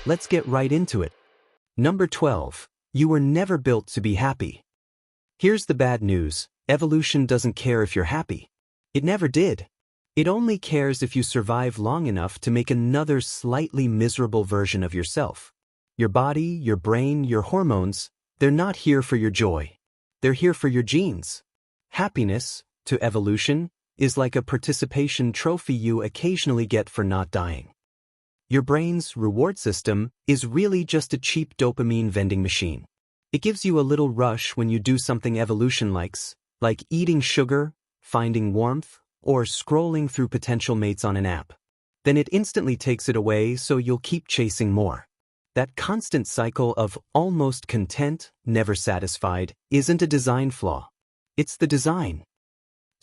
Let's get right into it. Number 12. You were never built to be happy. Here's the bad news. Evolution doesn't care if you're happy. It never did. It only cares if you survive long enough to make another slightly miserable version of yourself. Your body, your brain, your hormones, they're not here for your joy. They're here for your genes. Happiness, to evolution, is like a participation trophy you occasionally get for not dying. Your brain's reward system is really just a cheap dopamine vending machine. It gives you a little rush when you do something evolution likes, like eating sugar, finding warmth, or scrolling through potential mates on an app. Then it instantly takes it away, so you'll keep chasing more. That constant cycle of almost content, never satisfied, isn't a design flaw. It's the design.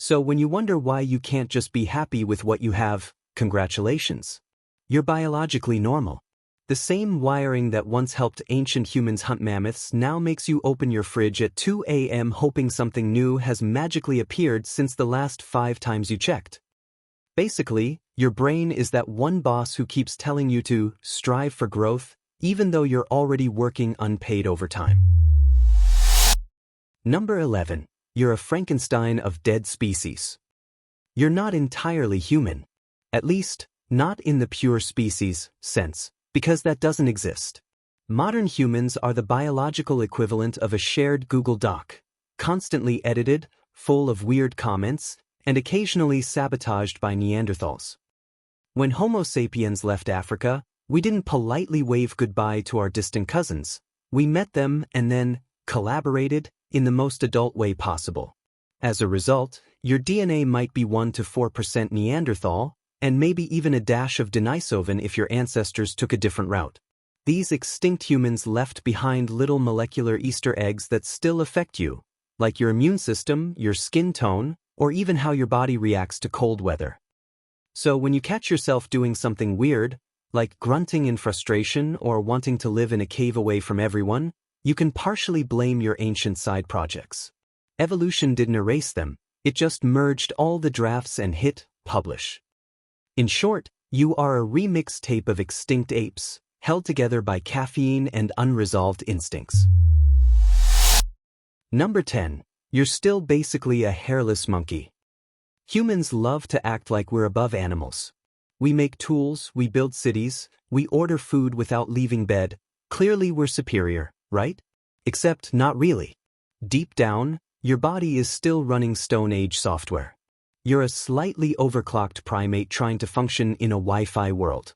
So when you wonder why you can't just be happy with what you have, congratulations. You're biologically normal. The same wiring that once helped ancient humans hunt mammoths now makes you open your fridge at 2 a.m. hoping something new has magically appeared since the last 5 times you checked. Basically, your brain is that one boss who keeps telling you to strive for growth, even though you're already working unpaid overtime. Number 11. You're a Frankenstein of dead species. You're not entirely human. At least, not in the pure species sense, because that doesn't exist. Modern humans are the biological equivalent of a shared Google Doc, constantly edited, full of weird comments, and occasionally sabotaged by Neanderthals. When Homo sapiens left Africa, we didn't politely wave goodbye to our distant cousins. We met them and then collaborated in the most adult way possible. As a result, your DNA might be 1 to 4% Neanderthal, and maybe even a dash of Denisovan if your ancestors took a different route. These extinct humans left behind little molecular Easter eggs that still affect you, like your immune system, your skin tone, or even how your body reacts to cold weather. So when you catch yourself doing something weird, like grunting in frustration or wanting to live in a cave away from everyone, you can partially blame your ancient side projects. Evolution didn't erase them, it just merged all the drafts and hit publish. In short, you are a remixed tape of extinct apes, held together by caffeine and unresolved instincts. Number 10. You're still basically a hairless monkey. Humans love to act like we're above animals. We make tools, we build cities, we order food without leaving bed. Clearly we're superior, right? Except not really. Deep down, your body is still running Stone Age software. You're a slightly overclocked primate trying to function in a Wi-Fi world.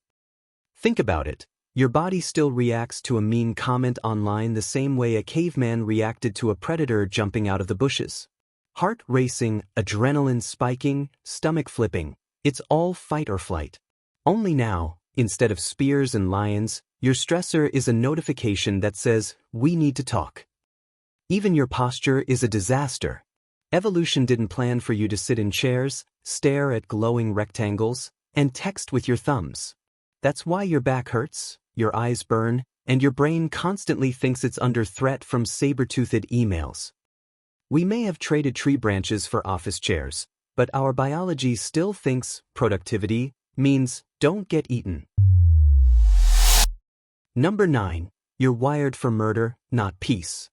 Think about it. Your body still reacts to a mean comment online the same way a caveman reacted to a predator jumping out of the bushes. Heart racing, adrenaline spiking, stomach flipping. It's all fight or flight. Only now, instead of spears and lions, your stressor is a notification that says, "We need to talk." Even your posture is a disaster. Evolution didn't plan for you to sit in chairs, stare at glowing rectangles, and text with your thumbs. That's why your back hurts, your eyes burn, and your brain constantly thinks it's under threat from saber-toothed emails. We may have traded tree branches for office chairs, but our biology still thinks productivity means don't get eaten. Number 9. You're wired for murder, not peace.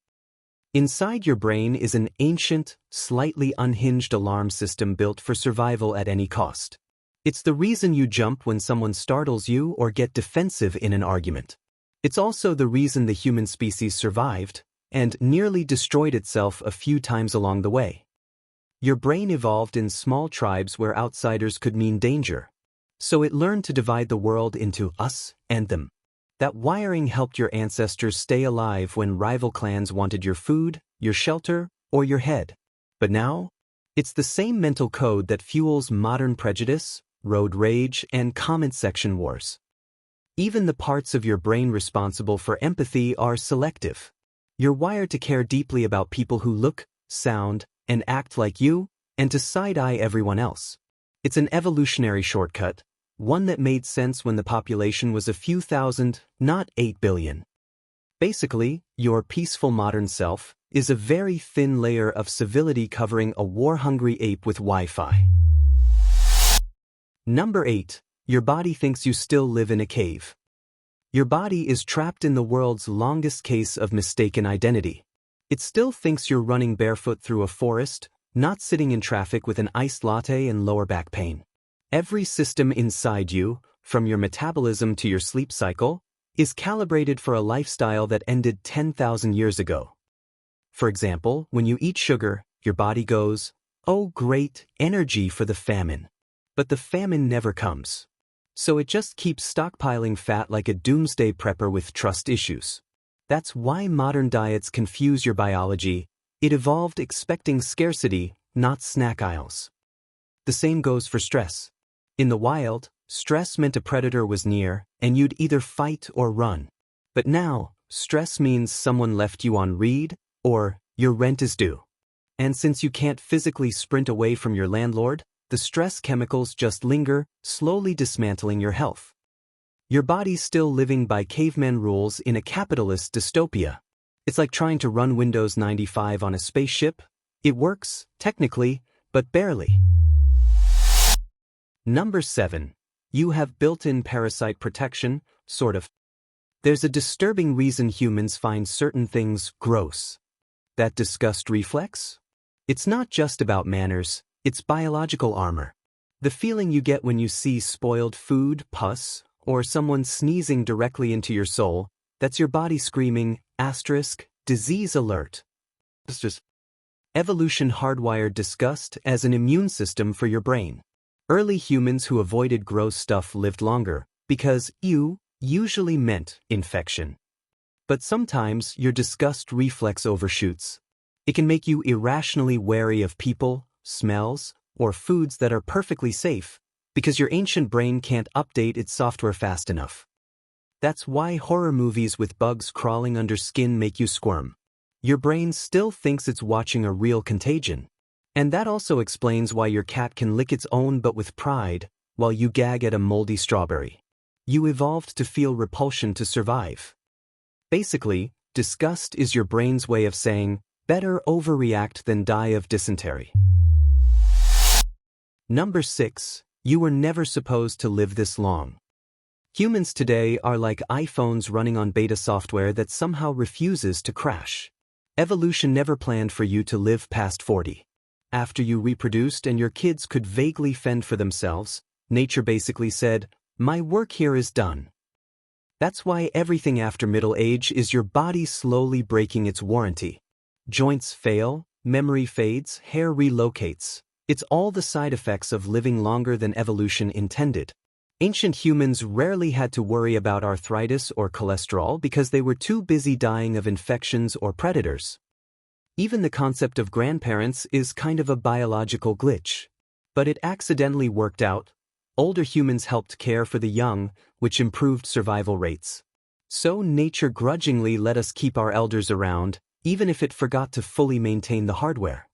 Inside your brain is an ancient, slightly unhinged alarm system built for survival at any cost. It's the reason you jump when someone startles you or get defensive in an argument. It's also the reason the human species survived and nearly destroyed itself a few times along the way. Your brain evolved in small tribes where outsiders could mean danger, so it learned to divide the world into us and them. That wiring helped your ancestors stay alive when rival clans wanted your food, your shelter, or your head. But now, it's the same mental code that fuels modern prejudice, road rage, and comment section wars. Even the parts of your brain responsible for empathy are selective. You're wired to care deeply about people who look, sound, and act like you, and to side-eye everyone else. It's an evolutionary shortcut, one that made sense when the population was a few thousand, not 8 billion. Basically, your peaceful modern self is a very thin layer of civility covering a war-hungry ape with Wi-Fi. Number 8. Your body thinks you still live in a cave. Your body is trapped in the world's longest case of mistaken identity. It still thinks you're running barefoot through a forest, not sitting in traffic with an iced latte and lower back pain. Every system inside you, from your metabolism to your sleep cycle, is calibrated for a lifestyle that ended 10,000 years ago. For example, when you eat sugar, your body goes, "Oh great, energy for the famine." But the famine never comes. So it just keeps stockpiling fat like a doomsday prepper with trust issues. That's why modern diets confuse your biology. It evolved expecting scarcity, not snack aisles. The same goes for stress. In the wild, stress meant a predator was near, and you'd either fight or run. But now, stress means someone left you on read, or your rent is due. And since you can't physically sprint away from your landlord, the stress chemicals just linger, slowly dismantling your health. Your body's still living by caveman rules in a capitalist dystopia. It's like trying to run Windows 95 on a spaceship. It works, technically, but barely. Number 7. You have built-in parasite protection, sort of. There's a disturbing reason humans find certain things gross. That disgust reflex? It's not just about manners, it's biological armor. The feeling you get when you see spoiled food, pus, or someone sneezing directly into your soul, that's your body screaming, disease alert. It's just evolution hardwired disgust as an immune system for your brain. Early humans who avoided gross stuff lived longer, because you usually meant infection. But sometimes your disgust reflex overshoots. It can make you irrationally wary of people, smells, or foods that are perfectly safe, because your ancient brain can't update its software fast enough. That's why horror movies with bugs crawling under skin make you squirm. Your brain still thinks it's watching a real contagion. And that also explains why your cat can lick its own butt with pride, while you gag at a moldy strawberry. You evolved to feel repulsion to survive. Basically, disgust is your brain's way of saying, better overreact than die of dysentery. Number 6. You were never supposed to live this long. Humans today are like iPhones running on beta software that somehow refuses to crash. Evolution never planned for you to live past 40. After you reproduced and your kids could vaguely fend for themselves, nature basically said, "My work here is done." That's why everything after middle age is your body slowly breaking its warranty. Joints fail, memory fades, hair relocates. It's all the side effects of living longer than evolution intended. Ancient humans rarely had to worry about arthritis or cholesterol because they were too busy dying of infections or predators. Even the concept of grandparents is kind of a biological glitch. But it accidentally worked out. Older humans helped care for the young, which improved survival rates. So nature grudgingly let us keep our elders around, even if it forgot to fully maintain the hardware.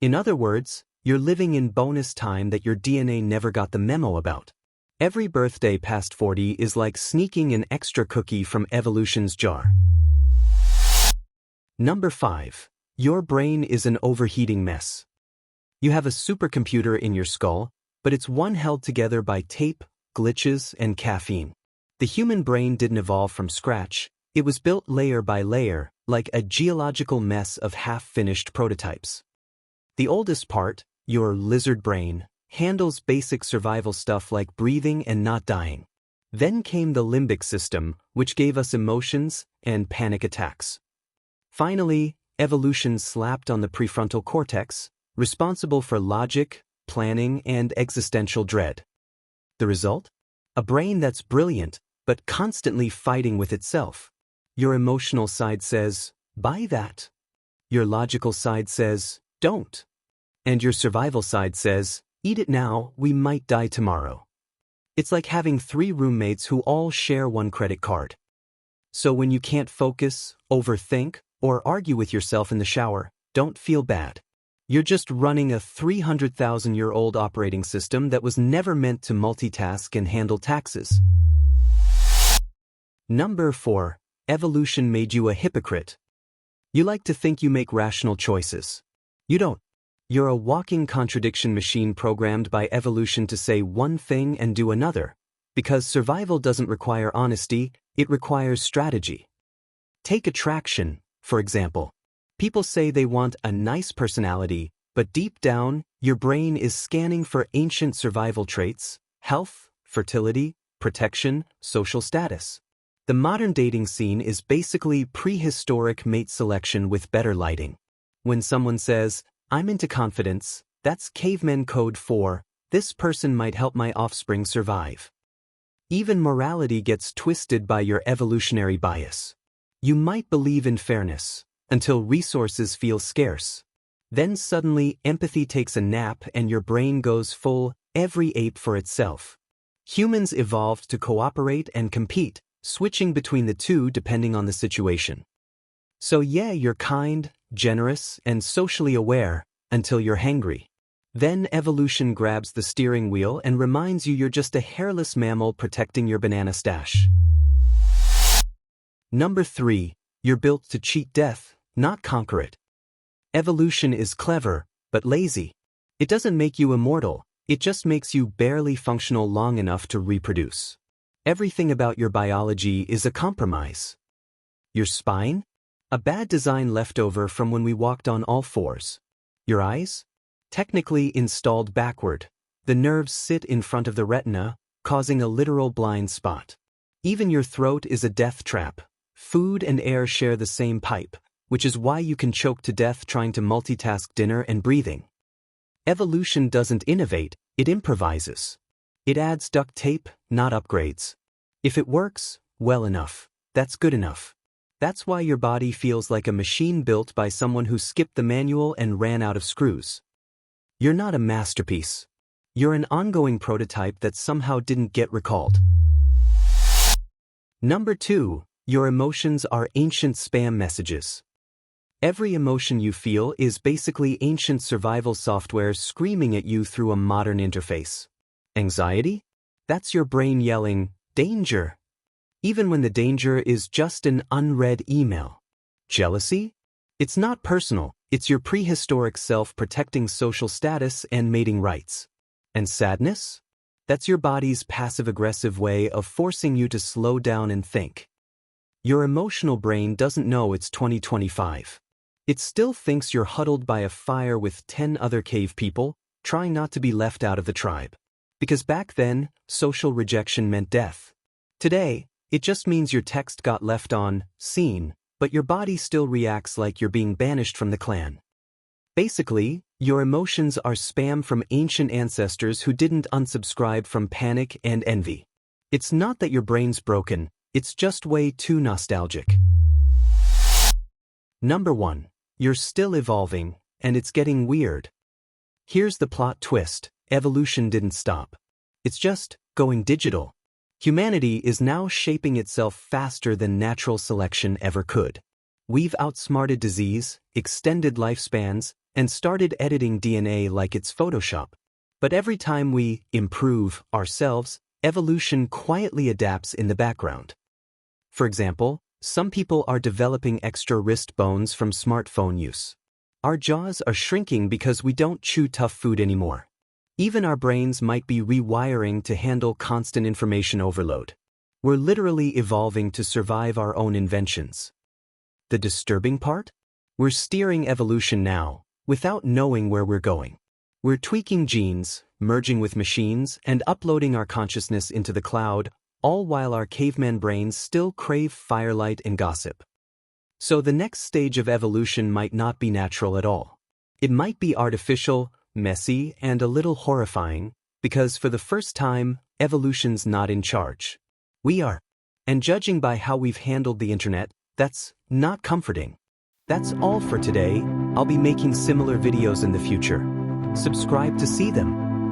In other words, you're living in bonus time that your DNA never got the memo about. Every birthday past 40 is like sneaking an extra cookie from evolution's jar. Number 5. Your brain is an overheating mess. You have a supercomputer in your skull, but it's one held together by tape, glitches, and caffeine. The human brain didn't evolve from scratch, it was built layer by layer, like a geological mess of half-finished prototypes. The oldest part, your lizard brain, handles basic survival stuff like breathing and not dying. Then came the limbic system, which gave us emotions and panic attacks. Finally, evolution slapped on the prefrontal cortex, responsible for logic, planning, and existential dread. The result? A brain that's brilliant, but constantly fighting with itself. Your emotional side says, buy that. Your logical side says, don't. And your survival side says, eat it now, we might die tomorrow. It's like having 3 roommates who all share one credit card. So when you can't focus, overthink, or argue with yourself in the shower, don't feel bad. You're just running a 300,000-year-old operating system that was never meant to multitask and handle taxes. Number 4. Evolution made you a hypocrite. You like to think you make rational choices. You don't. You're a walking contradiction machine programmed by evolution to say one thing and do another. Because survival doesn't require honesty, It requires strategy. Take attraction, for example. People say they want a nice personality, but deep down, your brain is scanning for ancient survival traits, health, fertility, protection, social status. The modern dating scene is basically prehistoric mate selection with better lighting. When someone says, "I'm into confidence," that's caveman code for, "This person might help my offspring survive." Even morality gets twisted by your evolutionary bias. You might believe in fairness until resources feel scarce. Then suddenly empathy takes a nap and your brain goes full, every ape for itself. Humans evolved to cooperate and compete, switching between the two depending on the situation. So yeah, you're kind, generous, and socially aware until you're hangry. Then evolution grabs the steering wheel and reminds you you're just a hairless mammal protecting your banana stash. Number 3. You're built to cheat death, not conquer it. Evolution is clever, but lazy. It doesn't make you immortal, it just makes you barely functional long enough to reproduce. Everything about your biology is a compromise. Your spine? A bad design left over from when we walked on all fours. Your eyes? Technically installed backward. The nerves sit in front of the retina, causing a literal blind spot. Even your throat is a death trap. Food and air share the same pipe, which is why you can choke to death trying to multitask dinner and breathing. Evolution doesn't innovate, it improvises. It adds duct tape, not upgrades. If it works, well enough. That's good enough. That's why your body feels like a machine built by someone who skipped the manual and ran out of screws. You're not a masterpiece. You're an ongoing prototype that somehow didn't get recalled. Number 2. Your emotions are ancient spam messages. Every emotion you feel is basically ancient survival software screaming at you through a modern interface. Anxiety? That's your brain yelling, "Danger!" even when the danger is just an unread email. Jealousy? It's not personal, it's your prehistoric self protecting social status and mating rights. And sadness? That's your body's passive-aggressive way of forcing you to slow down and think. Your emotional brain doesn't know it's 2025. It still thinks you're huddled by a fire with 10 other cave people, trying not to be left out of the tribe. Because back then, social rejection meant death. Today, it just means your text got left on seen, but your body still reacts like you're being banished from the clan. Basically, your emotions are spam from ancient ancestors who didn't unsubscribe from panic and envy. It's not that your brain's broken, it's just way too nostalgic. Number 1. You're still evolving, and it's getting weird. Here's the plot twist: evolution didn't stop. It's just going digital. Humanity is now shaping itself faster than natural selection ever could. We've outsmarted disease, extended lifespans, and started editing DNA like it's Photoshop. But every time we improve ourselves, evolution quietly adapts in the background. For example, some people are developing extra wrist bones from smartphone use. Our jaws are shrinking because we don't chew tough food anymore. Even our brains might be rewiring to handle constant information overload. We're literally evolving to survive our own inventions. The disturbing part? We're steering evolution now, without knowing where we're going. We're tweaking genes, merging with machines, and uploading our consciousness into the cloud, all while our caveman brains still crave firelight and gossip. So the next stage of evolution might not be natural at all. It might be artificial, messy, and a little horrifying, because for the first time, evolution's not in charge. We are. And judging by how we've handled the internet, that's not comforting. That's all for today. I'll be making similar videos in the future. Subscribe to see them.